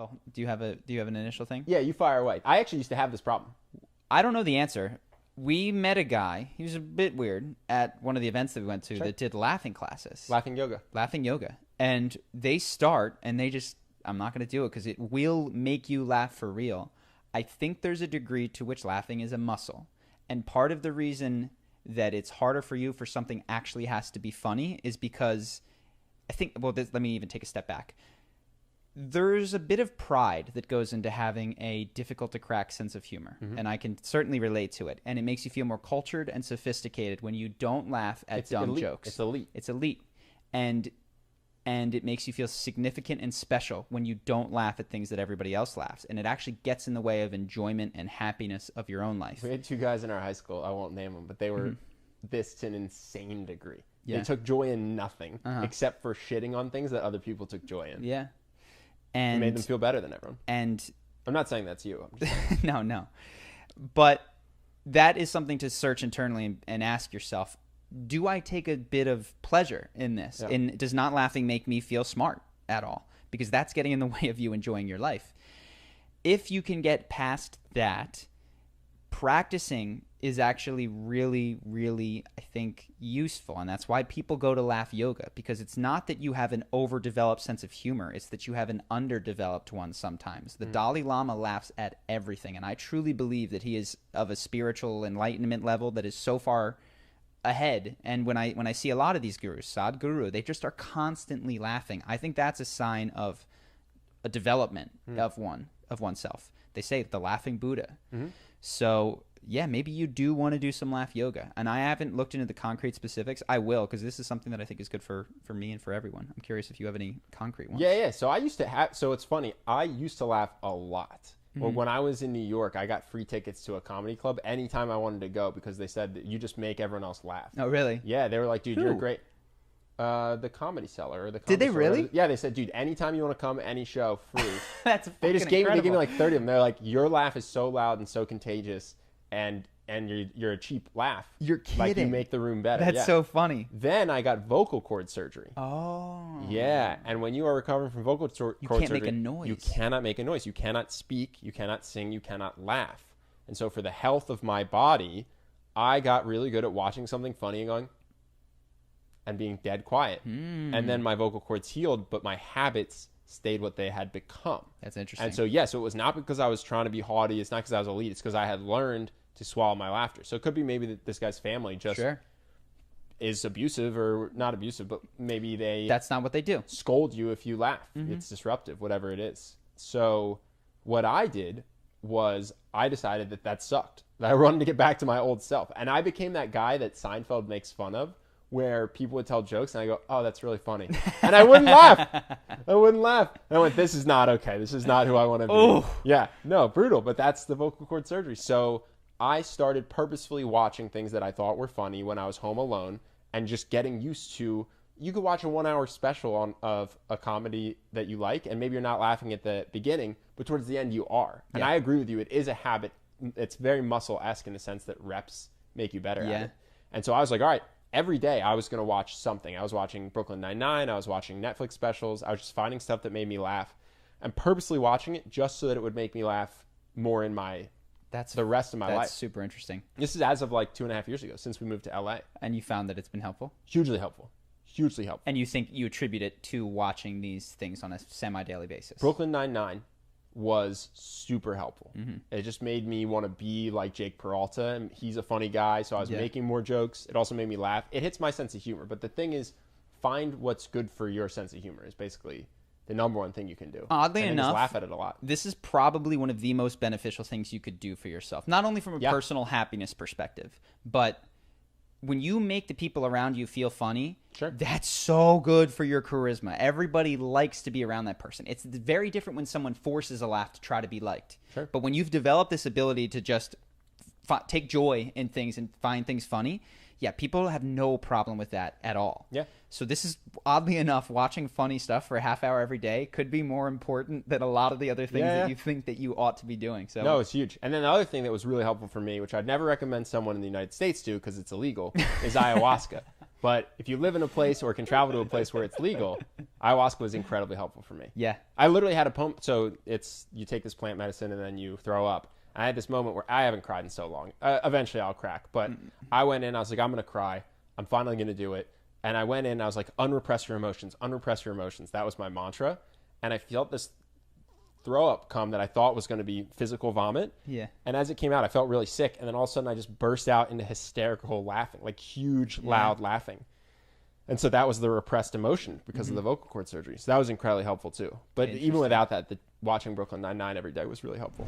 Well, do you have an initial thing? Yeah, you fire away. I actually used to have this problem. I don't know the answer. We met a guy, he was a bit weird, at one of the events that we went to that did laughing classes. Laughing yoga. Laughing yoga. And they start, and they just, I'm not going to do it because it will make you laugh for real. I think there's a degree to which laughing is a muscle. And part of the reason that it's harder for you for something actually has to be funny is because I think, well, let me even take a step back. There's a bit of pride that goes into having a difficult to crack sense of humor, and I can certainly relate to it. And it makes you feel more cultured and sophisticated when you don't laugh at dumb elite. jokes. It's elite. It's elite. And it makes you feel significant and special when you don't laugh at things that everybody else laughs. And it actually gets in the way of enjoyment and happiness of your own life. We had 2 guys in our high school. I won't name them, but they were this to an insane degree. Yeah. They took joy in nothing except for shitting on things that other people took joy in. Yeah. It And made them feel better than everyone. And I'm not saying that's you. I'm just saying. no. But that is something to search internally and ask yourself, do I take a bit of pleasure in this? Yeah. And does not laughing make me feel smart at all? Because that's getting in the way of you enjoying your life. If you can get past that, practicing is actually really, really, I think, useful. And that's why people go to laugh yoga, because it's not that you have an overdeveloped sense of humor. It's that you have an underdeveloped one sometimes. The Dalai Lama laughs at everything. And I truly believe that he is of a spiritual enlightenment level that is so far ahead. And when I see a lot of these gurus, Sadhguru, they just are constantly laughing. I think that's a sign of a development of oneself. They say the laughing Buddha. So yeah, maybe you do want to do some laugh yoga. And I haven't looked into the concrete specifics. I will, because this is something that I think is good for me and for everyone. I'm curious if you have any concrete ones. Yeah. So I used to have. So it's funny. I used to laugh a lot. Well, when I was in New York, I got free tickets to a comedy club anytime I wanted to go because they said that you just make everyone else laugh. Oh, really? Yeah, they were like, dude, you're Who? great. The Comedy Cellar or the Did Comedy they Store, really? whatever. Yeah, they said, dude, anytime you want to come, any show, free. That's They just gave me incredible. like 30 of them. They're like, your laugh is so loud and so contagious, and you're a cheap laugh. You're kidding. Like you make the room better. That's yeah. so funny. Then I got vocal cord surgery. Oh. Yeah, and when you are recovering from vocal cord surgery, can't make a noise. You cannot make a noise. You cannot speak. You cannot sing. You cannot laugh. And so for the health of my body, I got really good at watching something funny and going, and being dead quiet. And then my vocal cords healed, but my habits stayed what they had become. That's interesting. And so, yeah, so it was not because I was trying to be haughty. It's not because I was elite. It's because I had learned to swallow my laughter. So it could be maybe that this guy's family just Sure. is abusive, or not abusive, but maybe they That's not what they do. scold you if you laugh. It's disruptive, whatever it is. So what I did was I decided that sucked. That I wanted to get back to my old self. And I became that guy that Seinfeld makes fun of, where people would tell jokes and I go, oh, that's really funny. And I wouldn't laugh. I wouldn't laugh. And I went, this is not okay. This is not who I want to be. Oh. Yeah, no, brutal. But that's the vocal cord surgery. So I started purposefully watching things that I thought were funny when I was home alone and just getting used to, you could watch a 1-hour special of a comedy that you like, and maybe you're not laughing at the beginning, but towards the end you are. And Yeah. I agree with you. It is a habit. It's very muscle-esque in the sense that reps make you better at Yeah. it. And so I was like, all right, every day I was going to watch something. I was watching Brooklyn Nine-Nine. I was watching Netflix specials. I was just finding stuff that made me laugh and purposely watching it just so that it would make me laugh more in the rest of my That's life. super interesting. This is as of like 2.5 years ago, since we moved to LA. And you found that it's been helpful? Hugely helpful. Hugely helpful. And you think you attribute it to watching these things on a semi-daily basis? Brooklyn Nine-Nine was super helpful. It just made me want to be like Jake Peralta, and he's a funny guy, so I was making more jokes. It also made me laugh. It hits my sense of humor, but the thing is, find what's good for your sense of humor is basically the number one thing you can do. Oddly and then enough, just laugh at it a lot. This is probably one of the most beneficial things you could do for yourself. Not only from a personal happiness perspective, but when you make the people around you feel funny, Sure. that's so good for your charisma. Everybody likes to be around that person. It's very different when someone forces a laugh to try to be liked. Sure. But when you've developed this ability to just take joy in things and find things funny, yeah, people have no problem with that at all. Yeah. So this is, oddly enough, watching funny stuff for a half hour every day could be more important than a lot of the other things Yeah. that you think that you ought to be doing. So No, it's huge. And then the other thing that was really helpful for me, which I'd never recommend someone in the United States do because it's illegal, is ayahuasca. But if you live in a place or can travel to a place where it's legal, ayahuasca was incredibly helpful for me. Yeah. I literally had a pump. So you take this plant medicine and then you throw up. I had this moment where I haven't cried in so long. Eventually I'll crack. But I went in, I was like, I'm going to cry. I'm finally going to do it. And I went in, I was like, unrepress your emotions, unrepress your emotions. That was my mantra. And I felt this throw up come that I thought was going to be physical vomit. Yeah. And as it came out, I felt really sick. And then all of a sudden I just burst out into hysterical laughing, like huge, loud laughing. And so that was the repressed emotion because of the vocal cord surgery. So that was incredibly helpful too. But even without that, watching Brooklyn Nine-Nine every day was really helpful.